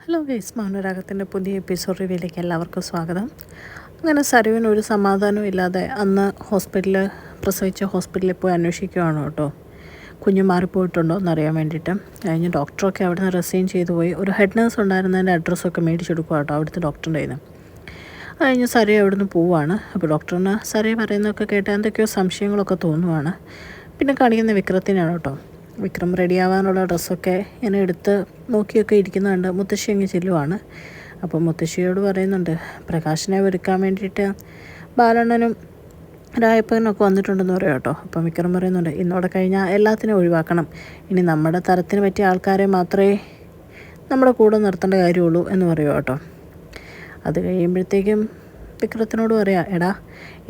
Hello guys, മൗനരാഗത്തിൻ്റെ പുതിയ episode റിവ്യൂയിലേക്ക് എല്ലാവർക്കും സ്വാഗതം. അങ്ങനെ സരുവിന് ഒരു സമാധാനവും ഇല്ലാതെ അന്ന് പ്രസവിച്ച ഹോസ്പിറ്റലിൽ പോയി അന്വേഷിക്കുകയാണ് കേട്ടോ. കുഞ്ഞ് മാറിപ്പോയിട്ടുണ്ടോ എന്നറിയാൻ വേണ്ടിയിട്ട്. കഴിഞ്ഞ് ഡോക്ടറൊക്കെ അവിടെ നിന്ന് റിസൈൻ ചെയ്തു പോയി. ഒരു ഹെഡ് നേഴ്സ് ഉണ്ടായിരുന്നതിൻ്റെ അഡ്രസ്സൊക്കെ മേടിച്ചെടുക്കുക കേട്ടോ അവിടുത്തെ ഡോക്ടറിൻ്റെ കയ്യിൽ നിന്ന്. അത് കഴിഞ്ഞ് സരി അവിടെ നിന്ന് പോവുകയാണ്. അപ്പോൾ ഡോക്ടറിന് സരി പറയുന്നതൊക്കെ കേട്ട് എന്തൊക്കെയോ സംശയങ്ങളൊക്കെ തോന്നുവാണ്. പിന്നെ കാണിക്കുന്ന വിക്രത്തിനാണ് കേട്ടോ. വിക്രം റെഡിയാവാനുള്ള ഡ്രസ്സൊക്കെ ഇങ്ങനെ എടുത്ത് നോക്കിയൊക്കെ ഇരിക്കുന്നുണ്ട്. മുത്തശ്ശി അങ്ങ് ചെല്ലുവാണ്. അപ്പോൾ മുത്തശ്ശിയോട് പറയുന്നുണ്ട്, പ്രകാശനെ ഒരുക്കാൻ വേണ്ടിയിട്ട് ബാലണ്ണനും രായപ്പനൊക്കെ വന്നിട്ടുണ്ടെന്ന് പറയാം കേട്ടോ. അപ്പം വിക്രം പറയുന്നുണ്ട്, ഇന്നോടെ കഴിഞ്ഞാൽ എല്ലാത്തിനും ഒഴിവാക്കണം. ഇനി നമ്മുടെ തരത്തിന് പറ്റിയ ആൾക്കാരെ മാത്രമേ നമ്മുടെ കൂടെ നിർത്തേണ്ട കാര്യമുള്ളൂ എന്ന് പറയുക കേട്ടോ. അത് കഴിയുമ്പോഴത്തേക്കും വിക്രത്തിനോട് പറയാം, എടാ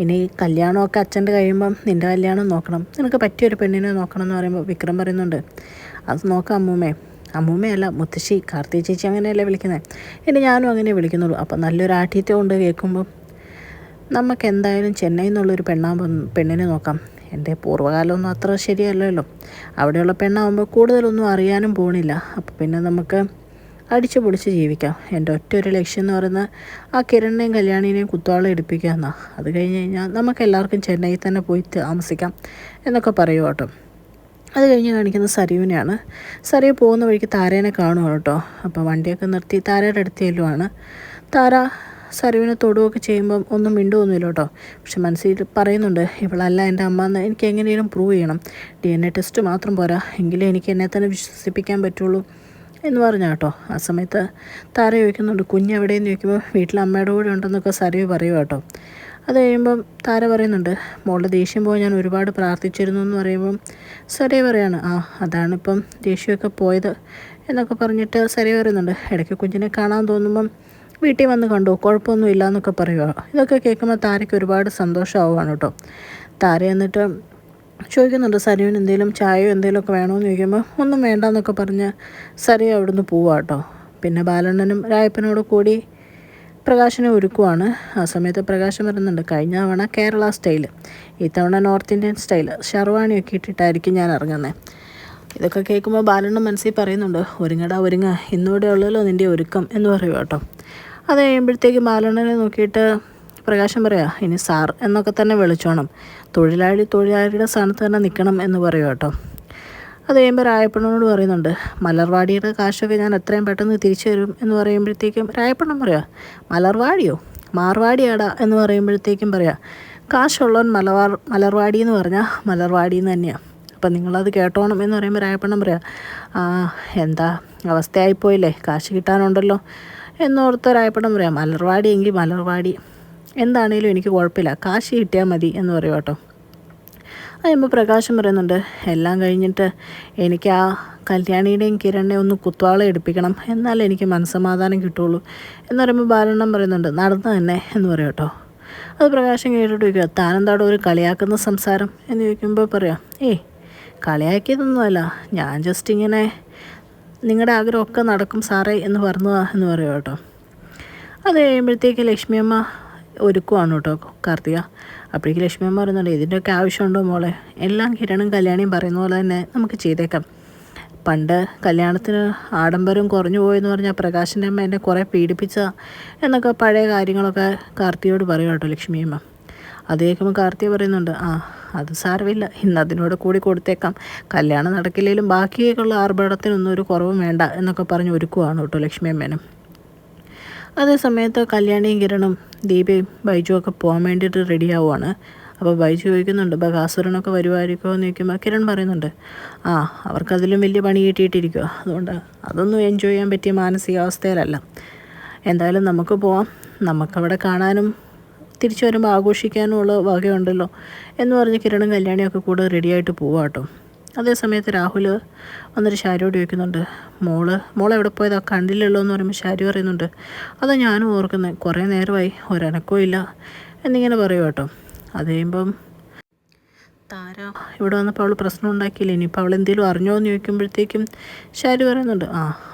ഇനി കല്യാണമൊക്കെ അച്ഛൻ്റെ കഴിയുമ്പം നിൻ്റെ കല്യാണം നോക്കണം, നിനക്ക് പറ്റിയൊരു പെണ്ണിനെ നോക്കണം എന്ന് പറയുമ്പോൾ വിക്രം പറയുന്നുണ്ട്, അത് നോക്കാം അമ്മൂമ്മയല്ല മുത്തശ്ശി, കാർത്തി ചേച്ചി അങ്ങനെയല്ലേ വിളിക്കുന്നത്, ഇനി ഞാനും അങ്ങനെ വിളിക്കുന്നുള്ളൂ. അപ്പം നല്ലൊരു ആഠ്യത്തെ കൊണ്ട് കേൾക്കുമ്പം നമുക്ക് എന്തായാലും ചെന്നൈയിൽ നിന്നുള്ളൊരു പെണ്ണിനെ നോക്കാം. എൻ്റെ പൂർവ്വകാലമൊന്നും അത്ര ശരിയല്ലല്ലോ. അവിടെയുള്ള പെണ്ണാകുമ്പോൾ കൂടുതലൊന്നും അറിയാനും പോണില്ല. അപ്പോൾ പിന്നെ നമുക്ക് അടിച്ചു പൊളിച്ച് ജീവിക്കാം. എൻ്റെ ഒരു ലക്ഷ്യം എന്ന് പറയുന്നത് ആ കിരണിനെയും കല്യാണിനെയും കുത്തോളം എടുപ്പിക്കുക എന്നാണ്. അത് കഴിഞ്ഞ് കഴിഞ്ഞാൽ നമുക്കെല്ലാവർക്കും ചെന്നൈയിൽ തന്നെ പോയി താമസിക്കാം എന്നൊക്കെ പറയുക കേട്ടോ. അത് കഴിഞ്ഞ് കാണിക്കുന്നത് സരിവിനെയാണ്. സരി പോകുന്ന വഴിക്ക് താരേനെ കാണുക കേട്ടോ. അപ്പോൾ വണ്ടിയൊക്കെ നിർത്തി താരയുടെ അടുത്ത് ചെല്ലുവാണ്. താര സരുവിനെ തൊടുകയൊക്കെ ചെയ്യുമ്പം ഒന്നും മിണ്ടുമൊന്നുമില്ല കേട്ടോ. പക്ഷെ മനസ്സിൽ പറയുന്നുണ്ട്, ഇവളല്ല എൻ്റെ അമ്മ എന്ന് എനിക്ക് എങ്ങനെയും പ്രൂവ് ചെയ്യണം. DNA ടെസ്റ്റ് മാത്രം പോരാ, എങ്കിലേ എനിക്ക് എന്നെ തന്നെ വിശ്വസിപ്പിക്കാൻ പറ്റുള്ളൂ എന്ന് പറഞ്ഞ കേട്ടോ. ആ സമയത്ത് താര ചോദിക്കുന്നുണ്ട്, കുഞ്ഞെവിടെയെന്ന് ചോദിക്കുമ്പോൾ വീട്ടിൽ അമ്മയുടെ കൂടെ ഉണ്ടെന്നൊക്കെ സരയു പറയുക കേട്ടോ. അത് കഴിയുമ്പം താര പറയുന്നുണ്ട്, മോളുടെ ദേഷ്യം പോയി ഞാൻ ഒരുപാട് പ്രാർത്ഥിച്ചിരുന്നു എന്ന് പറയുമ്പം സരയു പറയാണ്, അതാണിപ്പം ദേഷ്യമൊക്കെ പോയത് എന്നൊക്കെ പറഞ്ഞിട്ട് സരയു പറയുന്നുണ്ട്, ഇടയ്ക്ക് കുഞ്ഞിനെ കാണാൻ തോന്നുമ്പം വീട്ടിൽ വന്ന് കണ്ടു, കുഴപ്പമൊന്നും ഇല്ല എന്നൊക്കെ പറയുക. ഇതൊക്കെ കേൾക്കുമ്പോൾ താരയ്ക്ക് ഒരുപാട് സന്തോഷമാവുകയാണ് കേട്ടോ. താര എന്നിട്ട് ചോദിക്കുന്നുണ്ട്, സരുവിന് എന്തെങ്കിലും ചായയോ എന്തെങ്കിലുമൊക്കെ വേണമെന്ന് ചോദിക്കുമ്പോൾ ഒന്നും വേണ്ടെന്നൊക്കെ പറഞ്ഞ് സരു അവിടുന്ന് പോവാം കേട്ടോ. പിന്നെ ബാലണ്ണനും രായപ്പനോട് കൂടി പ്രകാശനെ ഒരുക്കുവാണ്. ആ സമയത്ത് പ്രകാശം പറയുന്നുണ്ട്, കഴിഞ്ഞ തവണ കേരള സ്റ്റൈല്, ഇത്തവണ നോർത്ത് ഇന്ത്യൻ സ്റ്റൈല്, ഷർവാണിയൊക്കെ ഇട്ടിട്ടായിരിക്കും ഞാൻ ഇറങ്ങുന്നത്. ഇതൊക്കെ കേൾക്കുമ്പോൾ ബാലണ്ണൻ മനസ്സിൽ പറയുന്നുണ്ട്, ഒരുങ്ങ ഇന്നിവിടെ ഉള്ളല്ലോ നിൻ്റെ ഒരുക്കം എന്ന് പറയുക കേട്ടോ. അത് കഴിയുമ്പോഴത്തേക്ക് ബാലണ്ണനെ നോക്കിയിട്ട് പ്രകാശം പറയാം, ഇനി സാർ എന്നൊക്കെ തന്നെ വിളിച്ചോണം, തൊഴിലാളിയുടെ സ്ഥാനത്ത് തന്നെ നിൽക്കണം എന്ന് പറയുക കേട്ടോ. അത് കഴിയുമ്പോൾ രായപ്പണ്ണനോട് പറയുന്നുണ്ട്, മലർവാടിയുടെ കാശൊക്കെ ഞാൻ എത്രയും പെട്ടെന്ന് തിരിച്ചു തരും എന്ന് പറയുമ്പോഴത്തേക്കും രായപ്പണ്ണൻ പറയാം, മലർവാടിയോ മാർവാടിയാടാ എന്ന് പറയുമ്പോഴത്തേക്കും പറയാം, കാശുള്ളവൻ മലർവാടി എന്ന് പറഞ്ഞാൽ മലർവാടി എന്ന് തന്നെയാണ്, അപ്പം നിങ്ങളത് കേട്ടോണം എന്ന് പറയുമ്പോൾ രായപ്പണ്ണൻ പറയാം, എന്താ അവസ്ഥയായിപ്പോയില്ലേ, കാശ് കിട്ടാനുണ്ടല്ലോ എന്നോർത്ത് രായപ്പണ്ണൻ പറയാം, മലർവാടി എങ്കിൽ മലർവാടി, എന്താണേലും എനിക്ക് കുഴപ്പമില്ല, കാശ് കിട്ടിയാൽ മതി എന്ന് പറയും കേട്ടോ. അതുമ്പോൾ പ്രകാശം പറയുന്നുണ്ട്, എല്ലാം കഴിഞ്ഞിട്ട് എനിക്ക് ആ കല്യാണിയുടെയും കിരണിനെയും ഒന്ന് കുത്തുവാള എടുപ്പിക്കണം, എന്നാലേ എനിക്ക് മനസ്സമാധാനം കിട്ടുള്ളൂ എന്ന് പറയുമ്പോൾ ബാലണ്ണൻ പറയുന്നുണ്ട്, നടന്നു തന്നെ എന്ന് പറയും കേട്ടോ. അത് പ്രകാശം കേട്ടിട്ട് ചോദിക്കുക, താനെന്താടോ ഒരു കളിയാക്കുന്ന സംസാരം എന്ന് ചോദിക്കുമ്പോൾ പറയാം, കളിയാക്കിയതൊന്നുമല്ല, ഞാൻ ജസ്റ്റ് ഇങ്ങനെ നിങ്ങളുടെ ആഗ്രഹമൊക്കെ നടക്കും സാറേ എന്ന് പറഞ്ഞതാ എന്ന് പറയും കേട്ടോ. അത് കഴിയുമ്പോഴത്തേക്ക് ലക്ഷ്മിയമ്മ ഒരുക്കുവാണ് കേട്ടോ കാർത്തിക. അപ്പോഴേക്ക് ലക്ഷ്മിയമ്മ പറയുന്നുണ്ട്, ഇതിൻ്റെയൊക്കെ ആവശ്യമുണ്ടോ മോളെ, എല്ലാം കിരണും കല്യാണിയും പറയുന്ന പോലെ തന്നെ നമുക്ക് ചെയ്തേക്കാം. പണ്ട് കല്യാണത്തിന് ആഡംബരം കുറഞ്ഞു പോയെന്ന് പറഞ്ഞാൽ പ്രകാശിൻ്റെ അമ്മ എന്നെ കുറേ പീഡിപ്പിച്ച എന്നൊക്കെ പഴയ കാര്യങ്ങളൊക്കെ കാർത്തിയോട് പറയും കേട്ടോ ലക്ഷ്മിയമ്മ. അത് കേൾക്കുമ്പോൾ കാർത്തിക പറയുന്നുണ്ട്, അത് സാരമില്ല, ഇന്ന് അതിനോട് കൂടി കൊടുത്തേക്കാം, കല്യാണം നടക്കില്ലെങ്കിലും ബാക്കിയൊക്കെയുള്ള ആർഭാടത്തിനൊന്നും ഒരു കുറവും വേണ്ട എന്നൊക്കെ പറഞ്ഞ് ഒരുക്കുവാണ് കേട്ടോ ലക്ഷ്മിയമ്മേനും. അതേ സമയത്ത് കല്യാണിയും കിരണും ദീപയും ബൈജുവും ഒക്കെ പോകാൻ വേണ്ടിയിട്ട് റെഡിയാവുകയാണ്. അപ്പോൾ ബൈജു ചോദിക്കുന്നുണ്ട്, ബകാസുരനൊക്കെ വരുമായിരിക്കുമോ എന്ന് ചോദിക്കുമ്പോൾ കിരൺ പറയുന്നുണ്ട്, അവർക്കതിലും വലിയ പണി കിട്ടിയിട്ടിരിക്കുക, അതുകൊണ്ട് അതൊന്നും എൻജോയ് ചെയ്യാൻ പറ്റിയ മാനസികാവസ്ഥയിലല്ല, എന്തായാലും നമുക്ക് പോവാം, നമുക്കവിടെ കാണാനും തിരിച്ചു വരുമ്പോൾ ആഘോഷിക്കാനും ഉള്ള വകയുണ്ടല്ലോ എന്ന് പറഞ്ഞ് കിരണും കല്യാണിയൊക്കെ കൂടെ റെഡിയായിട്ട് പോവാം കേട്ടോ. അതേ സമയത്ത് രാഹുൽ വന്നിട്ട് ഷാരിയോട് ചോദിക്കുന്നുണ്ട്, മോളെവിടെ പോയതാ, കണ്ടില്ലല്ലോ എന്ന് പറയുമ്പോൾ ഷാരി പറയുന്നുണ്ട്, അതാ ഞാനും ഓർക്കുന്നത്, കുറേ നേരമായി ഒരനക്കവും ഇല്ല എന്നിങ്ങനെ പറയും കേട്ടോ. അത് കഴിയുമ്പം താര ഇവിടെ വന്നപ്പോൾ അവൾ പ്രശ്നം ഉണ്ടാക്കിയില്ല, ഇനിയിപ്പോൾ അവൾ എന്തെങ്കിലും അറിഞ്ഞോ എന്ന് ചോദിക്കുമ്പോഴത്തേക്കും ഷാരി പറയുന്നുണ്ട്,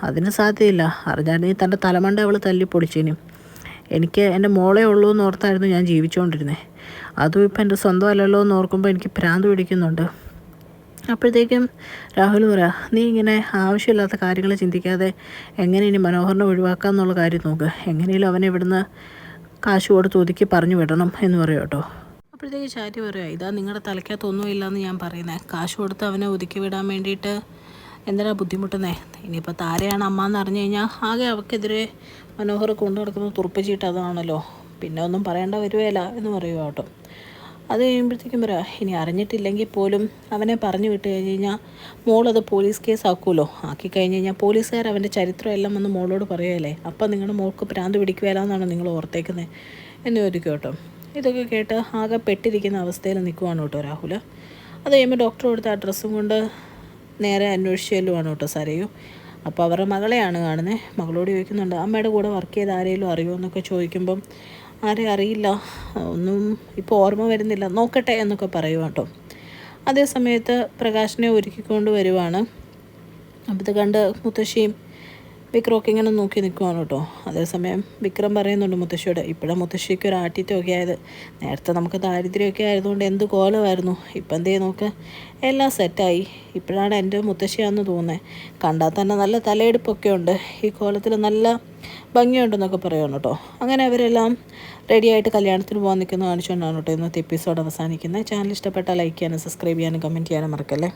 അതിന് സാധ്യതയില്ല, അറിഞ്ഞായിരുന്നെങ്കിൽ തൻ്റെ തലമണ്ട അവൾ തല്ലിപ്പൊടിച്ചേനും, എനിക്ക് എൻ്റെ മോളെ ഉള്ളൂ എന്ന് ഓർത്തായിരുന്നു ഞാൻ ജീവിച്ചുകൊണ്ടിരുന്നത്, അതും ഇപ്പം എൻ്റെ സ്വന്തം അല്ലല്ലോ എന്ന് ഓർക്കുമ്പോൾ എനിക്ക് ഭ്രാന്ത് പിടിക്കുന്നുണ്ട് അപ്പോഴത്തേക്കും രാഹുൽ പറയാ, നീ ഇങ്ങനെ ആവശ്യമില്ലാത്ത കാര്യങ്ങൾ ചിന്തിക്കാതെ എങ്ങനെ ഇനി മനോഹറിനെ ഒഴിവാക്കാമെന്നുള്ള കാര്യം നോക്ക്, എങ്ങനെയും അവനെ ഇവിടുന്ന് കാശ് കൊടുത്ത് ഒതുക്കി പറഞ്ഞു വിടണം എന്ന് പറയും കേട്ടോ. അപ്പോഴത്തേക്ക് ചാറ്റി പറയുക, ഇതാ നിങ്ങളുടെ തലയ്ക്കകത്തൊന്നും ഇല്ലയെന്ന് ഞാൻ പറയുന്നത്, കാശ് കൊടുത്ത് അവനെ ഒതുക്കി വിടാൻ വേണ്ടിയിട്ട് എന്തിനാ ബുദ്ധിമുട്ടുന്നേ? ഇനിയിപ്പോൾ താരയാണ് അമ്മ എന്ന് അറിഞ്ഞു കഴിഞ്ഞാൽ ആകെ അവൾക്കെതിരെ മനോഹർ കൊണ്ടു നടക്കുന്ന തുറുപ്പ് അതാണല്ലോ, പിന്നെ ഒന്നും പറയേണ്ട വരുവേല എന്ന് പറയുക കേട്ടോ. അത് കഴിയുമ്പോഴത്തേക്കും പറയാം, ഇനി അറിഞ്ഞിട്ടില്ലെങ്കിൽ പോലും അവനെ പറഞ്ഞു വിട്ട് കഴിഞ്ഞ് കഴിഞ്ഞാൽ മോളത് പോലീസ് കേസ് ആക്കുമല്ലോ, ആക്കി കഴിഞ്ഞ് കഴിഞ്ഞാൽ പോലീസുകാർ അവൻ്റെ ചരിത്രം എല്ലാം വന്ന് മോളോട് പറയുകയല്ലേ, അപ്പം നിങ്ങളുടെ മോൾക്ക് ഭ്രാന്ത് പിടിക്കുകയില്ല എന്നാണ് നിങ്ങൾ ഓർത്തേക്കുന്നത് എന്ന് ചോദിക്കും കേട്ടോ. ഇതൊക്കെ കേട്ട് ആകെ പെട്ടിരിക്കുന്ന അവസ്ഥയിൽ നിൽക്കുവാണ് കേട്ടോ രാഹുൽ. അത് കഴിയുമ്പോൾ ഡോക്ടർ കൊടുത്ത അഡ്രസ്സും കൊണ്ട് നേരെ അന്വേഷിച്ച് ചെല്ലുവാണ് കേട്ടോ സരയു. അപ്പോൾ അവരുടെ മകളെയാണ് കാണുന്നത്. മകളോട് ചോദിക്കുന്നുണ്ട്, അമ്മയുടെ കൂടെ വർക്ക് ചെയ്ത് ആരെങ്കിലും അറിയുമോ എന്നൊക്കെ ചോദിക്കുമ്പം ആരെയും അറിയില്ല, ഒന്നും ഇപ്പോൾ ഓർമ്മ വരുന്നില്ല, നോക്കട്ടെ എന്നൊക്കെ പറയുക കേട്ടോ. അതേ സമയത്ത് പ്രകാശിനെ ഒരുക്കിക്കൊണ്ട് വരുവാണ്. അപ്പോൾ ഇത് കണ്ട് മുത്തശ്ശിയും വിക്രമൊക്കെ ഇങ്ങനെ നോക്കി നിൽക്കുവാണ് കേട്ടോ. അതേസമയം വിക്രം പറയുന്നുണ്ട് മുത്തശ്ശിയോട്, ഇപ്പോഴാണ് മുത്തശ്ശിക്ക് ഒരു ആട്ടിത്യമൊക്കെ ആയത്, നേരത്തെ നമുക്ക് ദാരിദ്ര്യമൊക്കെ ആയതുകൊണ്ട് എന്ത് കോലമായിരുന്നു, ഇപ്പം എന്തേ നോക്ക് എല്ലാം സെറ്റായി, ഇപ്പോഴാണ് എൻ്റെ മുത്തശ്ശിയാണെന്ന് തോന്നുന്നത്, കണ്ടാൽ തന്നെ നല്ല തലയെടുപ്പൊക്കെ ഉണ്ട്, ഈ കോലത്തിൽ നല്ല ഭംഗിയുണ്ടെന്നൊക്കെ പറയുകയാണ് കേട്ടോ. അങ്ങനെ അവരെല്ലാം റെഡിയായിട്ട് കല്യാണത്തിന് പോകാൻ നിൽക്കുന്നത് കാണിച്ചുകൊണ്ടാണ് കേട്ടോ ഇന്നത്തെ എപ്പിസോഡ് അവസാനിക്കുന്നത്. ചാനൽ ഇഷ്ടപ്പെട്ടാൽ ലൈക്ക് ചെയ്യാനും സബ്സ്ക്രൈബ് ചെയ്യാനും കമൻറ്റ് ചെയ്യാനും മറക്കല്ലേ.